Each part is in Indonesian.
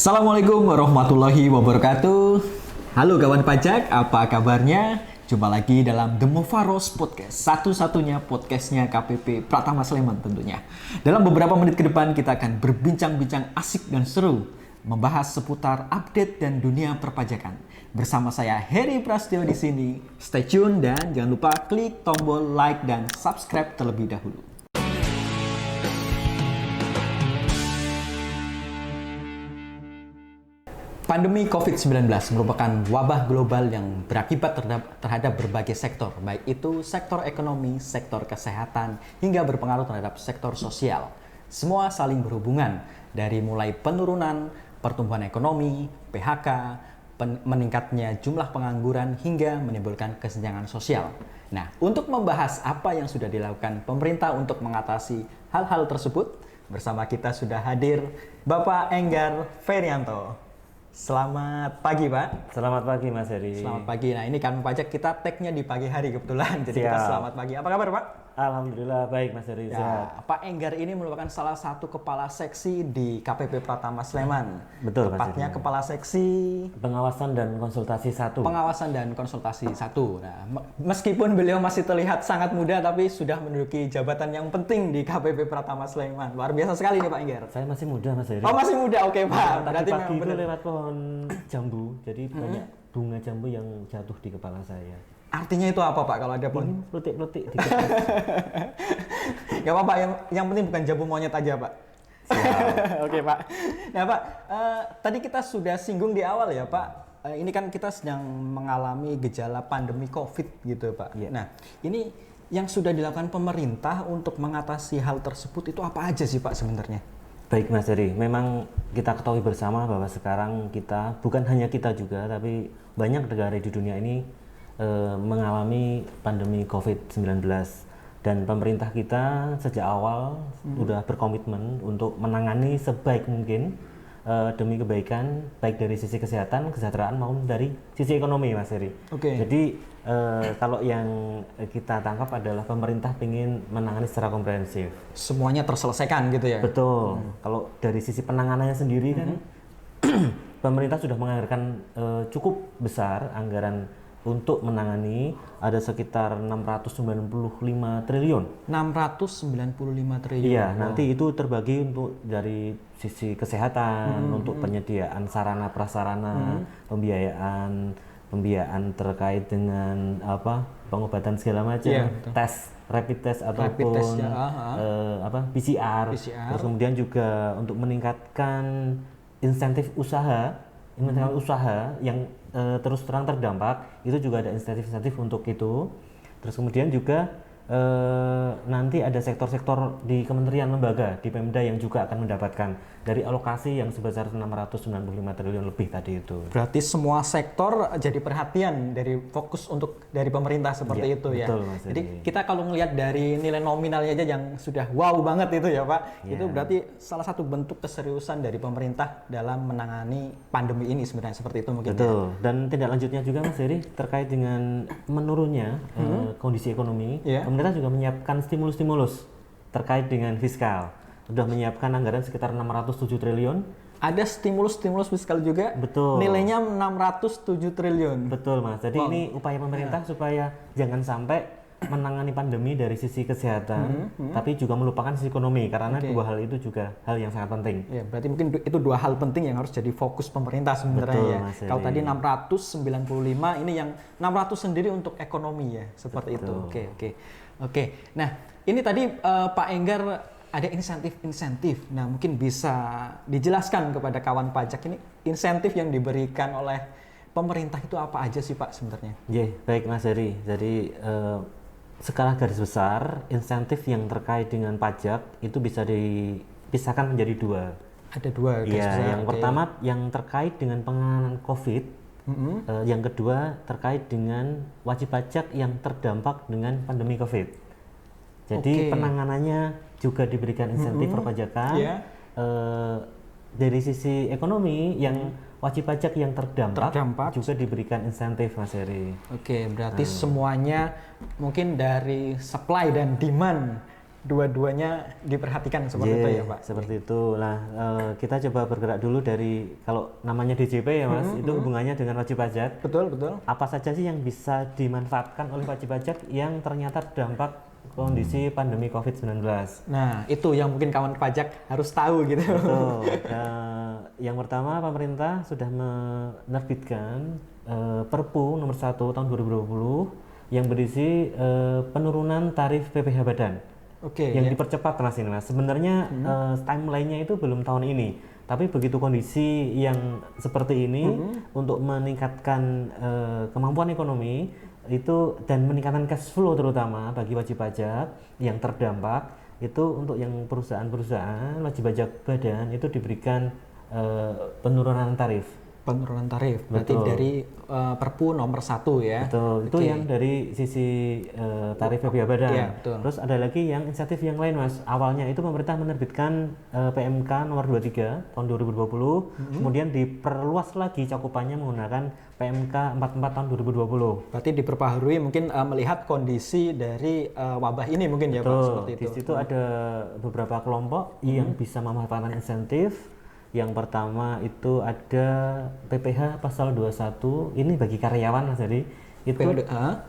Assalamualaikum warahmatullahi wabarakatuh. Halo kawan pajak, apa kabarnya? Jumpa lagi dalam The Movaros Podcast, satu-satunya podcastnya KPP Pratama Sleman tentunya. Dalam beberapa menit ke depan kita akan berbincang-bincang asik dan seru, membahas seputar update dan dunia perpajakan. Bersama saya Heri Prasetyo di sini. Stay tune dan jangan lupa klik tombol like dan subscribe terlebih dahulu. Pandemi COVID-19 merupakan wabah global yang berakibat terhadap berbagai sektor, baik itu sektor ekonomi, sektor kesehatan, hingga berpengaruh terhadap sektor sosial. Semua saling berhubungan, dari mulai penurunan pertumbuhan ekonomi, PHK, meningkatnya jumlah pengangguran, hingga menimbulkan kesenjangan sosial. Nah, untuk membahas apa yang sudah dilakukan pemerintah untuk mengatasi hal-hal tersebut, bersama kita sudah hadir Bapak Enggar Ferianto. Selamat pagi, Pak. Selamat pagi, Mas Heri. Selamat pagi. Nah, ini kami pajak kita tag-nya di pagi hari kebetulan. Jadi kita selamat pagi. Apa kabar, Pak? Alhamdulillah baik, Mas Heri. Ya, Pak Enggar ini merupakan salah satu kepala seksi di KPP Pratama Sleman. Betul, Mas tepatnya Heri. kepala seksi Pengawasan dan konsultasi 1. Pengawasan dan konsultasi 1. Nah, meskipun beliau masih terlihat sangat muda, tapi sudah menduduki jabatan yang penting di KPP Pratama Sleman. Luar biasa sekali nih, Pak Enggar. Saya masih muda, Mas Heri. Oh, masih muda. Oke, Pak. Tadi pagi itu lewat pohon jambu, jadi banyak bunga jambu yang jatuh di kepala saya. Artinya itu apa, Pak, kalau ada pohon? Peletik-peletik dikit. Gak apa-apa, yang penting bukan jambu monyet aja, Pak. Oke, Pak. Nah, Pak, tadi kita sudah singgung di awal ya, Pak. Ini kan kita sedang mengalami gejala pandemi COVID gitu, Pak. Iya. Nah, ini yang sudah dilakukan pemerintah untuk mengatasi hal tersebut itu apa aja sih, Pak, sebenarnya? Baik, Mas Heri. Memang kita ketahui bersama bahwa sekarang kita, bukan hanya kita juga, tapi banyak negara di dunia ini mengalami pandemi COVID-19. Dan pemerintah kita sejak awal sudah berkomitmen untuk menangani sebaik mungkin demi kebaikan baik dari sisi kesehatan, kesejahteraan maupun dari sisi ekonomi, Mas Heri. Oke. Jadi kalau yang kita tangkap adalah pemerintah ingin menangani secara komprehensif. Semuanya terselesaikan gitu ya? Betul. Kalau dari sisi penanganannya sendiri kan pemerintah sudah menganggarkan cukup besar anggaran untuk menangani, ada sekitar 695 triliun. 695 triliun. Iya, nanti itu terbagi untuk dari sisi kesehatan, untuk penyediaan sarana prasarana, pembiayaan terkait dengan pengobatan segala macam, Iya, tes rapid test ataupun test, ya. PCR. Terus kemudian juga untuk meningkatkan insentif usaha yang terus terang terdampak, itu juga ada insentif untuk itu. Terus kemudian juga nanti ada sektor-sektor di kementerian lembaga di Pemda yang juga akan mendapatkan dari alokasi yang sebesar 695 triliun lebih tadi itu. Berarti semua sektor jadi perhatian dari fokus dari pemerintah seperti Ya, itu ya. betul, Mas. Jadi kita kalau ngelihat dari nilai nominalnya aja yang sudah wow banget itu ya, Pak. Ya. Itu berarti salah satu bentuk keseriusan dari pemerintah dalam menangani pandemi ini sebenarnya, seperti itu mungkin. Betul. Dan tindak lanjutnya juga, Mas Heri, terkait dengan menurunnya kondisi ekonomi, pemerintah juga menyiapkan stimulus-stimulus terkait dengan fiskal. Sudah menyiapkan anggaran sekitar 607 triliun. Ada stimulus fiskal juga. Betul. Nilainya 607 triliun. Betul, Mas. Jadi ini upaya pemerintah supaya jangan sampai menangani pandemi dari sisi kesehatan, tapi juga melupakan sisi ekonomi, karena dua hal itu juga hal yang sangat penting. Ya, berarti mungkin itu dua hal penting yang harus jadi fokus pemerintah sebenarnya. Betul, Ya. Mas Heri. Kalau tadi 695, ini yang 600 sendiri untuk ekonomi ya, seperti Betul. itu. Oke. Nah, ini tadi Pak Enggar ada insentif. Nah, mungkin bisa dijelaskan kepada kawan pajak ini insentif yang diberikan oleh pemerintah itu apa aja sih, Pak, sebenarnya? Baik, Mas Heri. Jadi skala garis besar insentif yang terkait dengan pajak itu bisa dipisahkan menjadi dua. Ada dua garis besar. Yang pertama yang terkait dengan penanganan COVID, yang kedua terkait dengan wajib pajak yang terdampak dengan pandemi COVID. Jadi penanganannya juga diberikan insentif perpajakan. Dari sisi ekonomi yang wajib pajak yang terdampak juga diberikan insentif, Mas Heri. Oke, berarti semuanya mungkin dari supply dan demand dua-duanya diperhatikan seperti itu ya Pak? Seperti itu. Nah, kita coba bergerak dulu dari kalau namanya DJP ya Mas, itu hubungannya dengan wajib pajak. Betul, betul. Apa saja sih yang bisa dimanfaatkan oleh wajib pajak yang ternyata terdampak kondisi pandemi COVID-19? Nah, itu yang mungkin kawan pajak harus tahu gitu. Betul. Yang pertama, pemerintah sudah menerbitkan Perpu nomor 1 tahun 2020 yang berisi penurunan tarif PPh badan. Oke. Yang dipercepat Mas ini Mas. Sebenarnya timeline-nya itu belum tahun ini, tapi begitu kondisi yang seperti ini untuk meningkatkan kemampuan ekonomi itu dan meningkatkan cash flow terutama bagi wajib pajak yang terdampak itu untuk yang perusahaan-perusahaan wajib pajak badan itu diberikan penurunan tarif. Penurunan tarif, berarti dari Perpu nomor 1 ya. Betul, itu yang dari sisi tarif PPh badan. Iya, betul. Terus ada lagi yang insentif yang lain Mas. Awalnya itu pemerintah menerbitkan PMK nomor 23 tahun 2020, kemudian diperluas lagi cakupannya menggunakan PMK 44 tahun 2020. Berarti diperbaharui mungkin melihat kondisi dari wabah ini mungkin ya Pak, seperti itu. Di situ ada beberapa kelompok yang bisa memanfaatkan insentif. Yang pertama itu ada PPh pasal 21, ini bagi karyawan Mas, jadi itu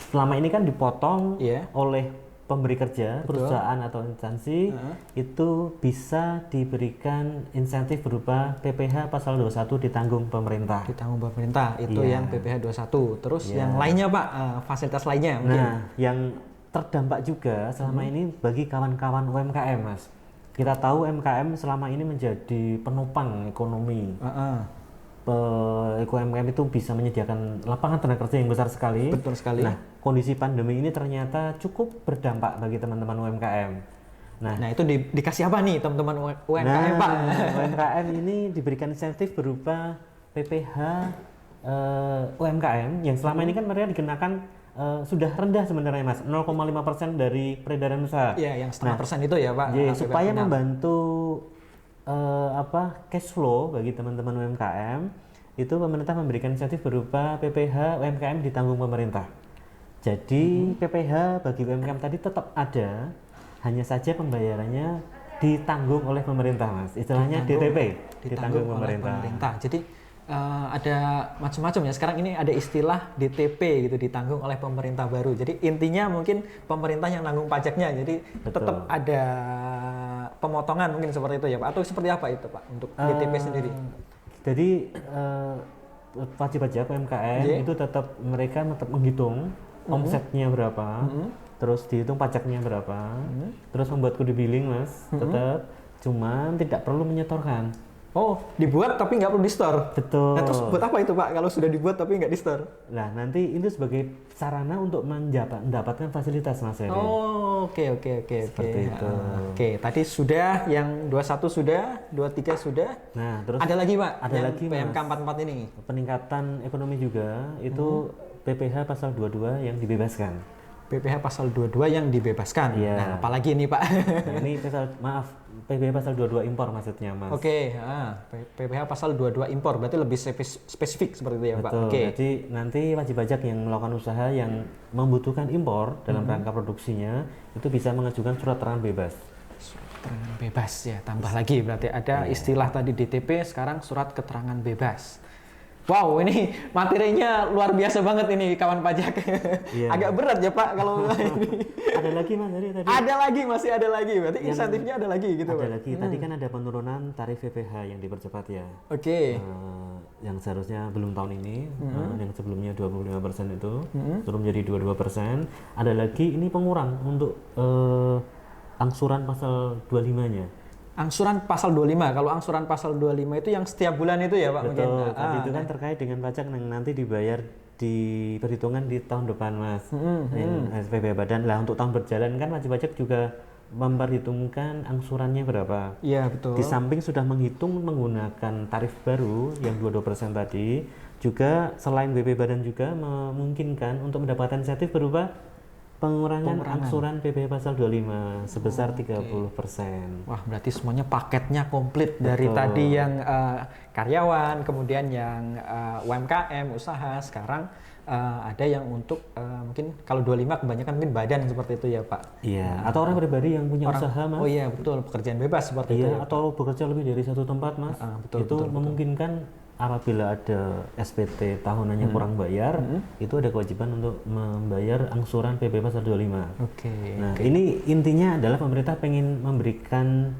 selama ini kan dipotong oleh pemberi kerja, perusahaan atau instansi, itu bisa diberikan insentif berupa PPh pasal 21 ditanggung pemerintah. Ditanggung pemerintah, itu yang PPh 21. Terus yang lainnya Pak, fasilitas lainnya mungkin. Nah, yang terdampak juga selama ini bagi kawan-kawan UMKM Mas. Kita tahu UMKM selama ini menjadi penopang ekonomi. UMKM itu bisa menyediakan lapangan tenaga kerja yang besar sekali. Betul sekali. Nah, kondisi pandemi ini ternyata cukup berdampak bagi teman-teman UMKM. Nah itu dikasih apa nih teman-teman UMKM Pak? UMKM ini diberikan insentif berupa PPh UMKM yang selama ini kan mereka dikenakan sudah rendah sebenarnya Mas, 0,5% dari peredaran usaha. Iya, yang setengah persen itu ya Pak. Supaya membantu cash flow bagi teman-teman UMKM, itu pemerintah memberikan insentif berupa PPh UMKM ditanggung pemerintah. Jadi PPh bagi UMKM tadi tetap ada, hanya saja pembayarannya ditanggung oleh pemerintah Mas. Istilahnya DTP, ditanggung pemerintah. Jadi ada macam-macam ya. Sekarang ini ada istilah DTP gitu, ditanggung oleh pemerintah baru. Jadi intinya mungkin pemerintah yang nanggung pajaknya. Jadi tetap ada pemotongan mungkin seperti itu ya Pak. Atau seperti apa itu Pak untuk DTP sendiri? Jadi wajib pajak UMKM itu mereka tetap menghitung omsetnya berapa, terus dihitung pajaknya berapa, terus membuat kode billing Mas, tetap, cuman tidak perlu menyetorkan. Oh, dibuat tapi nggak perlu di-store? Betul. Nah, terus buat apa itu Pak kalau sudah dibuat tapi nggak di-store? Nah, nanti itu sebagai sarana untuk mendapatkan fasilitas Mas Heri. Oh, oke. Seperti itu. Oke, tadi sudah, yang 21 sudah, 23 sudah. Nah, terus ada lagi Pak? Ada lagi PMK 44 ini. Peningkatan ekonomi juga, itu PPh pasal 22 yang dibebaskan. PPh pasal 22 yang dibebaskan. Iya. Nah, apalagi ini Pak? Nah, ini PPh pasal 22 impor maksudnya Mas. Oke, PPh pasal 22 impor berarti lebih spesifik seperti itu ya Pak. Betul. Jadi nanti wajib pajak yang melakukan usaha yang membutuhkan impor dalam rangka produksinya itu bisa mengajukan surat terangan bebas. Surat keterangan bebas ya, tambah lagi berarti ada istilah tadi DTP, sekarang surat keterangan bebas. Wow, ini materinya luar biasa banget ini kawan pajak. Agak berat ya Pak kalau ini. Ada lagi Mas tadi? Ada lagi, masih ada lagi. Berarti insentifnya ada lagi gitu Pak? Ada lagi. Tadi kan ada penurunan tarif PPh yang dipercepat ya. Oke. Yang seharusnya belum tahun ini, yang sebelumnya 25% itu turun menjadi 22%. Ada lagi ini pengurang untuk angsuran pasal 25-nya. Angsuran pasal 25. Kalau angsuran pasal 25 itu yang setiap bulan itu ya Pak? Betul. Tadi itu kan terkait dengan pajak yang nanti dibayar di perhitungan di tahun depan Mas. Yang PPh badan lah, untuk tahun berjalan kan wajib pajak juga memperhitungkan angsurannya berapa. Iya betul. Di samping sudah menghitung menggunakan tarif baru yang 22% tadi, juga selain BP badan juga memungkinkan untuk mendapatkan insentif berupa pengurangan angsuran PPh pasal 25 sebesar 30%. Wah, berarti semuanya paketnya komplit. Dari tadi yang karyawan, kemudian yang UMKM, usaha, sekarang ada yang untuk mungkin kalau 25 kebanyakan mungkin badan seperti itu ya Pak. Iya, atau orang pribadi yang punya usaha Mas. Oh iya betul, pekerjaan bebas seperti itu. Iya, atau bekerja lebih dari satu tempat Mas. Itu memungkinkan apabila ada SPT tahunannya kurang bayar, itu ada kewajiban untuk membayar angsuran PP Pasal 25. Nah, ini intinya adalah pemerintah pengen memberikan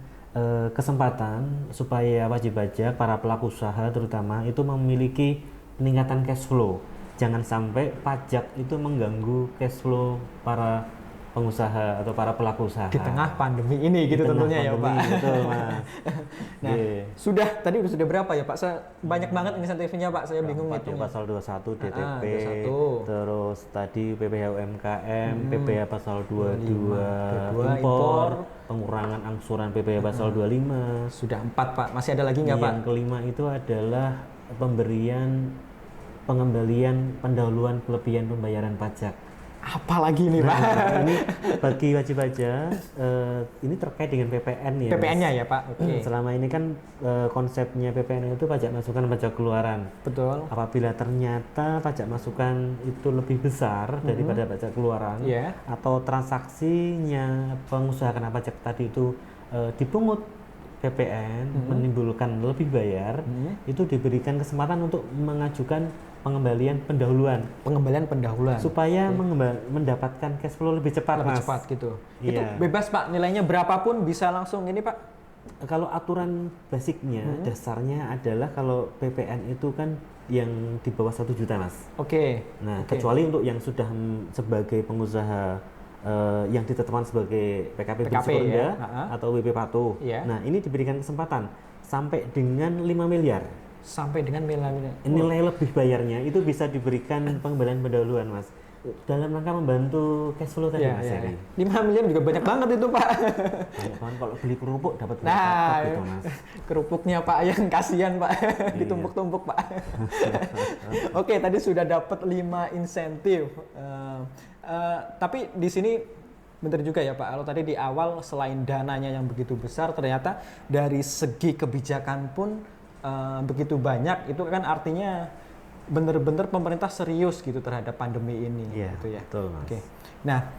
kesempatan supaya wajib pajak para pelaku usaha terutama itu memiliki peningkatan cash flow. Jangan sampai pajak itu mengganggu cash flow para pengusaha atau para pelaku usaha di tengah pandemi ini gitu tentunya ya Pak. Betul Mas. Nah, tadi sudah berapa ya Pak? Banyak banget insentifnya Pak, saya bingung itu. Pasal 21 DTP, terus tadi PPh UMKM, PPh pasal 22 impor, pengurangan angsuran PPh pasal 25. Sudah 4 Pak, masih ada lagi nggak Pak? Yang kelima itu adalah pengembalian pendahuluan kelebihan pembayaran pajak. Apalagi nih Pak? Ini bagi wajib pajak, ini terkait dengan PPN ya. PPN-nya ya Pak. Selama ini kan konsepnya PPN itu pajak masukan, pajak keluaran. Betul. Apabila ternyata pajak masukan itu lebih besar daripada pajak keluaran, atau transaksinya pengusaha kena pajak tadi itu dipungut PPN, menimbulkan lebih bayar, itu diberikan kesempatan untuk mengajukan pengembalian pendahuluan supaya mendapatkan cash flow lebih cepat gitu. Itu bebas Pak, nilainya berapapun bisa langsung ini Pak. Kalau aturan basicnya dasarnya adalah kalau PPN itu kan yang di bawah 1 juta Mas. Kecuali untuk yang sudah sebagai pengusaha yang ditetapkan sebagai PKP rendah atau WP patuh. Nah, ini diberikan kesempatan sampai dengan 5 miliar. Nilai lebih bayarnya itu bisa diberikan pengembalian pendahuluan Mas, dalam rangka membantu cash flow tadi Mas. 5 miliar juga banyak banget itu Pak. Banyak banget, kalau beli kerupuk dapat berapa gitu Mas. Kerupuknya Pak yang kasihan Pak, ditumpuk-tumpuk Pak. Oke, tadi sudah dapat 5 insentif. Tapi di sini benar juga ya Pak, kalau tadi di awal selain dananya yang begitu besar, ternyata dari segi kebijakan pun begitu banyak, itu kan artinya benar-benar pemerintah serius gitu terhadap pandemi ini. Gitu ya. Betul Mas. Nah,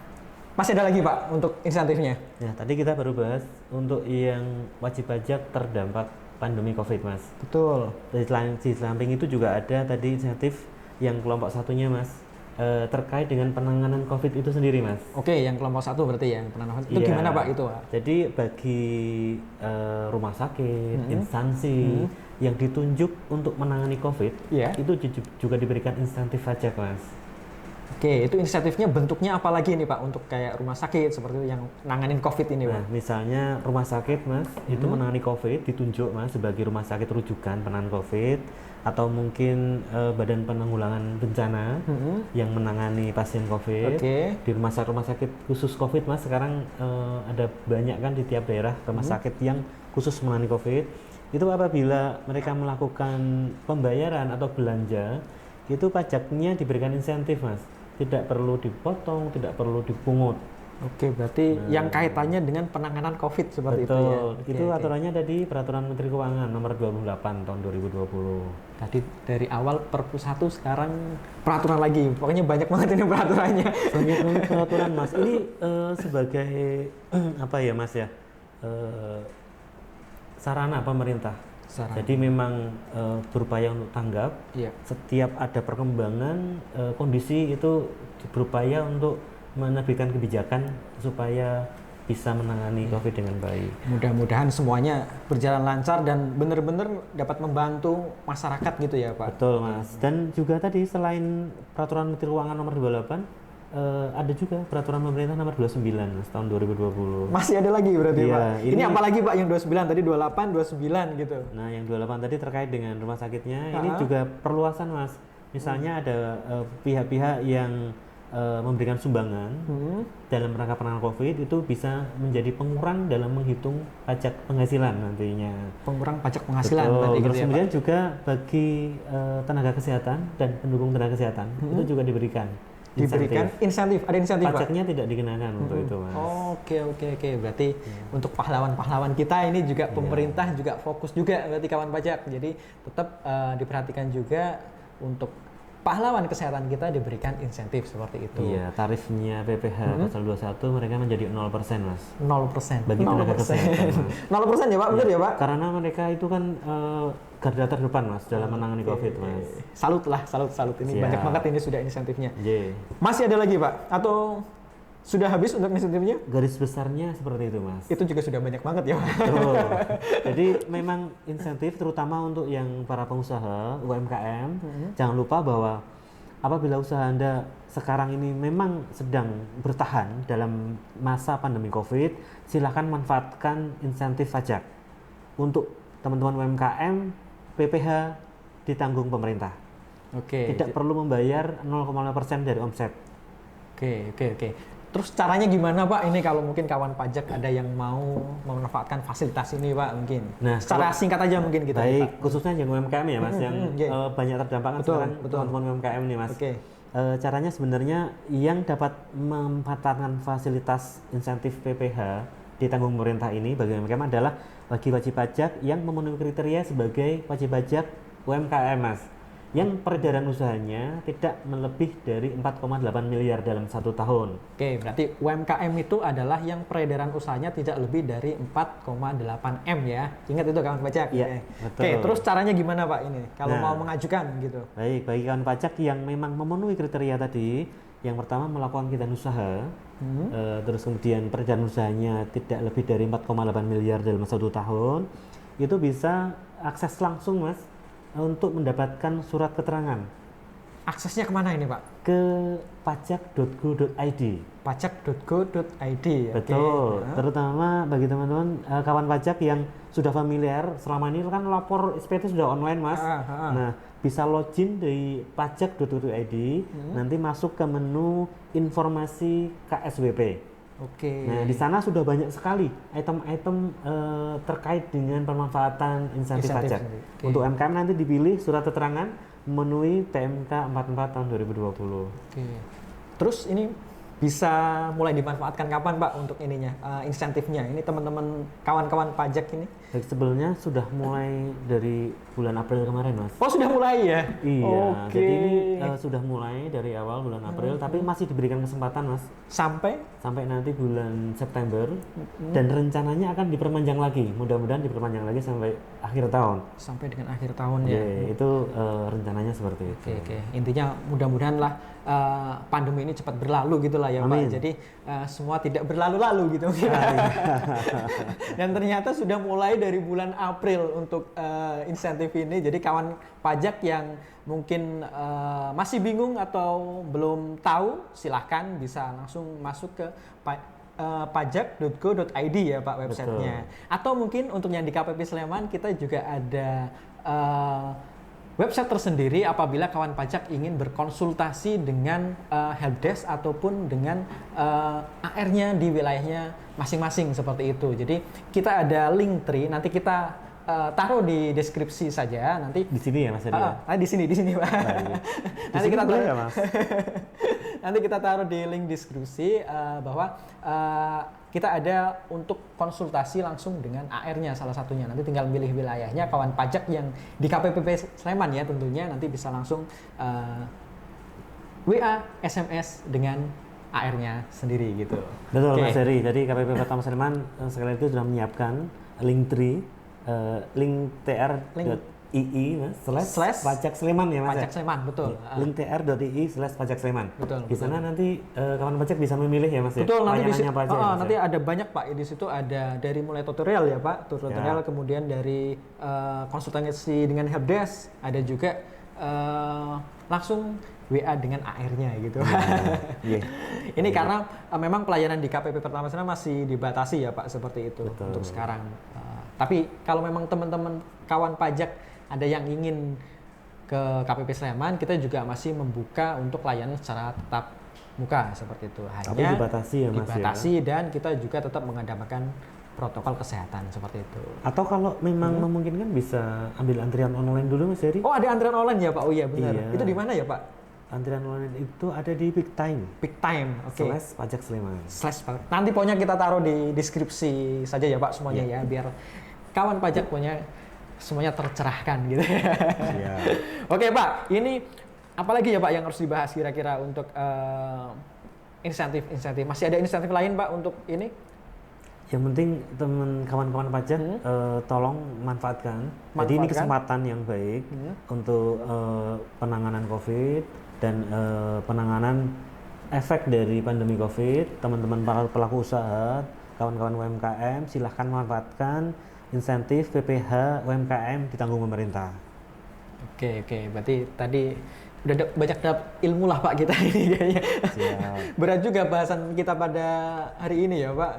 masih ada lagi Pak untuk insentifnya? Ya, tadi kita baru bahas untuk yang wajib pajak terdampak pandemi COVID Mas. Betul. Di samping itu juga ada tadi insentif yang kelompok satunya Mas, terkait dengan penanganan COVID itu sendiri Mas. Yang kelompok 1 berarti ya, penanganan itu gimana Pak itu? Jadi bagi rumah sakit, instansi yang ditunjuk untuk menangani COVID, itu juga diberikan insentif pajak Mas. Itu insentifnya bentuknya apa lagi nih Pak untuk kayak rumah sakit seperti itu yang nanganin COVID ini Pak? Misalnya rumah sakit Mas, itu menangani COVID, ditunjuk Mas sebagai rumah sakit rujukan penanganan COVID, atau mungkin Badan Penanggulangan Bencana yang menangani pasien COVID. Di rumah sakit khusus COVID Mas, sekarang ada banyak kan di tiap daerah rumah sakit yang khusus menangani COVID. Itu apabila mereka melakukan pembayaran atau belanja, itu pajaknya diberikan insentif Mas, tidak perlu dipotong, tidak perlu dipungut. Berarti yang kaitannya dengan penanganan COVID seperti itu ya? Itu aturannya tadi Peraturan Menteri Keuangan nomor 28 tahun 2020. Tadi dari awal Perpu 1, sekarang peraturan lagi. Pokoknya banyak banget ini peraturannya. Banyak banget peraturan Mas. Ini sebagai apa ya Mas ya? Sarana pemerintah. Jadi memang berupaya untuk tanggap. Setiap ada perkembangan kondisi itu berupaya untuk menerbitkan kebijakan supaya bisa menangani COVID dengan baik. Mudah-mudahan semuanya berjalan lancar dan benar-benar dapat membantu masyarakat gitu ya Pak. Betul Mas. Dan juga tadi selain Peraturan Menteri Keuangan nomor 28, ada juga Peraturan Pemerintah nomor 29 Mas, tahun 2020. Masih ada lagi berarti Pak? Ini apa lagi Pak yang 29? Tadi 28, 29 gitu. Nah yang 28 tadi terkait dengan rumah sakitnya, ini juga perluasan Mas. Misalnya ada pihak-pihak yang memberikan sumbangan dalam rangka penanganan COVID, itu bisa menjadi pengurang dalam menghitung pajak penghasilan nantinya. Pengurang pajak penghasilan tadi gitu ya, kemudian juga bagi tenaga kesehatan dan pendukung tenaga kesehatan itu juga diberikan insentif. Ada insentif pajaknya Pak? Tidak dikenakan untuk itu Mas. Oke. Berarti untuk pahlawan-pahlawan kita ini juga pemerintah juga fokus juga berarti kawan pajak. Jadi tetap diperhatikan juga untuk pahlawan kesehatan kita diberikan insentif seperti itu. Iya, tarifnya PPh pasal 21 mereka menjadi 0% Mas. 0%. Bagi tenaga kesehatan, Mas. 0% ya Pak, benar ya Pak? Karena mereka itu kan garda terdepan Mas dalam menangani COVID Mas. Salut ini Siap. banyak banget ini sudah insentifnya. J. Masih ada lagi Pak? Atau sudah habis untuk insentifnya? Garis besarnya seperti itu Mas. Itu juga sudah banyak banget ya Pak. Betul. Jadi memang insentif terutama untuk yang para pengusaha UMKM, jangan lupa bahwa apabila usaha Anda sekarang ini memang sedang bertahan dalam masa pandemi COVID, silakan manfaatkan insentif pajak. Untuk teman-teman UMKM, PPh ditanggung pemerintah. Oke. Tidak perlu membayar 0,5% dari omset. Oke. Terus caranya gimana Pak? Ini kalau mungkin kawan pajak ada yang mau memanfaatkan fasilitas ini Pak mungkin. Nah, secara singkat aja mungkin kita. Baik, khususnya yang UMKM ya Mas, yang banyak terdampak kan sekarang teman-teman UMKM nih Mas. Oke. Caranya sebenarnya yang dapat memanfaatkan fasilitas insentif PPh ditanggung pemerintah ini bagi UMKM adalah bagi wajib pajak yang memenuhi kriteria sebagai wajib pajak UMKM Mas, yang peredaran usahanya tidak melebih dari 4,8 miliar dalam 1 tahun. Oke, berarti UMKM itu adalah yang peredaran usahanya tidak lebih dari 4,8 M ya. Ingat itu kawan pajak. Iya, betul. Oke, terus caranya gimana Pak ini? Kalau Nah, mau mengajukan gitu. Baik, bagi kawan pajak yang memang memenuhi kriteria tadi, yang pertama melakukan kegiatan usaha, terus kemudian peredaran usahanya tidak lebih dari 4,8 miliar dalam 1 tahun, itu bisa akses langsung Mas untuk mendapatkan surat keterangan. Aksesnya kemana ini Pak? Ke pajak.go.id. Pajak.go.id. Betul. Oke. Terutama bagi teman-teman kawan pajak yang sudah familiar selama ini kan lapor SPT sudah online Mas. Nah, bisa login dari pajak.go.id, nanti masuk ke menu informasi KSWP. Oke. Nah, di sana sudah banyak sekali item-item terkait dengan pemanfaatan insentif pajak. sendiri. Oke. Untuk UMKM nanti dipilih surat keterangan memenuhi PMK 44 tahun 2020. Oke. Terus ini bisa mulai dimanfaatkan kapan Pak untuk ininya insentifnya? Ini teman-teman kawan-kawan pajak ini? Baik, sebelumnya sudah mulai dari bulan April kemarin Mas. Oh sudah mulai ya? Iya, Oke. jadi ini sudah mulai dari awal bulan April, tapi masih diberikan kesempatan Mas Sampai? sampai nanti bulan September, dan rencananya akan diperpanjang lagi. Mudah-mudahan diperpanjang lagi sampai akhir tahun. Sampai dengan akhir tahun ya? Ya, itu rencananya seperti itu. Oke. Intinya mudah-mudahan lah pandemi ini cepat berlalu gitu lah ya Amin. Pak. Jadi semua tidak berlalu-lalu gitu. Dan ternyata sudah mulai dari bulan April untuk insentif ini. Jadi kawan pajak yang mungkin masih bingung atau belum tahu, silahkan bisa langsung masuk ke pajak.go.id ya Pak websitenya. Atau mungkin untuk yang di KPP Sleman kita juga ada website tersendiri apabila kawan pajak ingin berkonsultasi dengan helpdesk ataupun dengan AR-nya di wilayahnya masing-masing seperti itu. Jadi kita ada link tree, nanti kita taruh di deskripsi saja nanti. Di sini ya Mas Adi? Di sini Pak. Nanti kita taruh ya Mas. nanti kita taruh di link deskripsi bahwa kita ada untuk konsultasi langsung dengan AR-nya salah satunya. Nanti tinggal pilih wilayahnya, kawan pajak yang di KPPP Sleman ya tentunya nanti bisa langsung WA, SMS dengan AR-nya sendiri gitu. Betul Oke. Mas Heri. Jadi KPP Kota Sleman sekali itu sudah menyiapkan link tree, link tr.ii Mas, slash pajak Sleman ya Mas. Pajak Sleman, betul. Link tr.ii slash pajak Sleman. Betul. Di sana nanti kawan pajak bisa memilih ya Mas. Betul, nanti di situ apa aja ya, Mas, nanti ya? ada banyak Pak. Di situ ada dari mulai tutorial ya Pak, tutorial kemudian dari konsultasi dengan helpdesk, ada juga langsung WA dengan AR-nya gitu. Iya. Ini karena memang pelayanan di KPP Pertama Sleman masih dibatasi ya Pak seperti itu. Betul. Untuk sekarang. Tapi kalau memang teman-teman kawan pajak ada yang ingin ke KPP Sleman, kita juga masih membuka untuk layanan secara tetap muka seperti itu. Hanya Tapi dibatasi ya Mas dibatasi dan kita juga tetap mengadakan protokol kesehatan seperti itu. Atau kalau memang memungkinkan bisa ambil antrian online dulu Mas Heri. Oh ada antrian online ya Pak? Oh iya benar. Iya. Itu di mana ya Pak? Antrian online itu ada di Peak Time. Peak Time, oke. Slash pajak Sleman. Nanti pokoknya kita taruh di deskripsi saja ya Pak semuanya ya biar kawan pajak punya semuanya tercerahkan gitu. Iya. Oke Pak, ini apalagi ya Pak yang harus dibahas kira-kira untuk insentif? Masih ada insentif lain Pak untuk ini? Yang penting teman kawan-kawan pajak tolong manfaatkan. Jadi ini kesempatan yang baik untuk penanganan COVID dan penanganan efek dari pandemi COVID. Teman-teman para pelaku usaha, kawan-kawan UMKM, silahkan manfaatkan insentif PPh UMKM ditanggung pemerintah. Oke, berarti tadi udah banyak dapat ilmu lah Pak kita ini kayaknya. Berat juga bahasan kita pada hari ini ya Pak.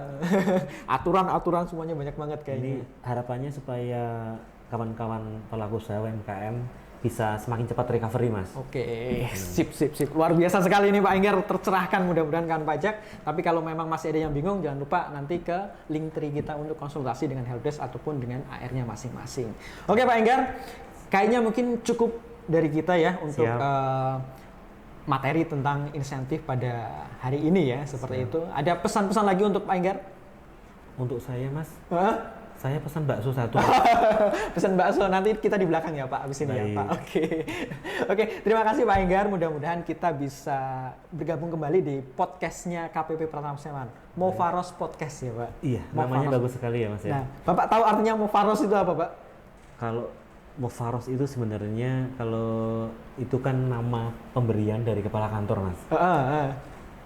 Aturan semuanya banyak banget kayaknya. Jadi harapannya supaya kawan-kawan pelaku usaha UMKM bisa semakin cepat recovery Mas. Oke, sip. Luar biasa sekali ini Pak Enggar, tercerahkan mudah-mudahan kan pajak. Tapi kalau memang masih ada yang bingung, jangan lupa nanti ke link tree kita untuk konsultasi dengan helpdesk ataupun dengan AR-nya masing-masing. Oke Pak Enggar, kayaknya mungkin cukup dari kita ya untuk materi tentang insentif pada hari ini ya, seperti itu. Ada pesan-pesan lagi untuk Pak Enggar? Untuk saya Mas, saya pesan bakso satu. Pesan bakso nanti kita di belakang ya Pak, abis ini ya Pak. Oke, terima kasih Pak Enggar. Mudah-mudahan kita bisa bergabung kembali di podcastnya KPP Pratama Seman, Mofaros Podcast ya Pak. Iya, namanya bagus sekali ya Mas ya. Nah, Bapak tahu artinya Mofaros itu apa Pak? Kalau Mofaros itu sebenarnya kalau itu kan nama pemberian dari kepala kantor Mas.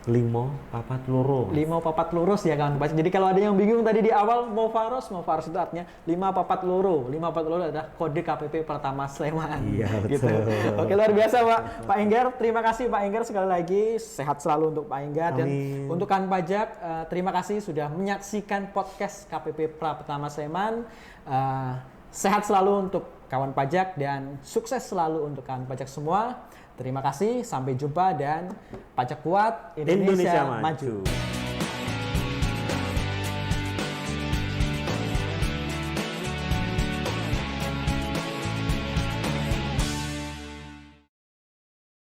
Limo papat loro. Lima papat lurus ya kawan. Jadi kalau ada yang bingung tadi di awal Mofaros itu artinya 5 papat loro. 5 papat loro adalah kode KPP Pratama Sleman. Iya betul. Gitu. Oke, luar biasa Pak Enggar. Terima kasih Pak Enggar sekali lagi. Sehat selalu untuk Pak Enggar. Dan untuk kan pajak, terima kasih sudah menyaksikan podcast KPP Pratama Sleman. Sehat selalu untuk kawan pajak dan sukses selalu untuk kawan pajak semua. Terima kasih, sampai jumpa dan pajak kuat, Indonesia maju.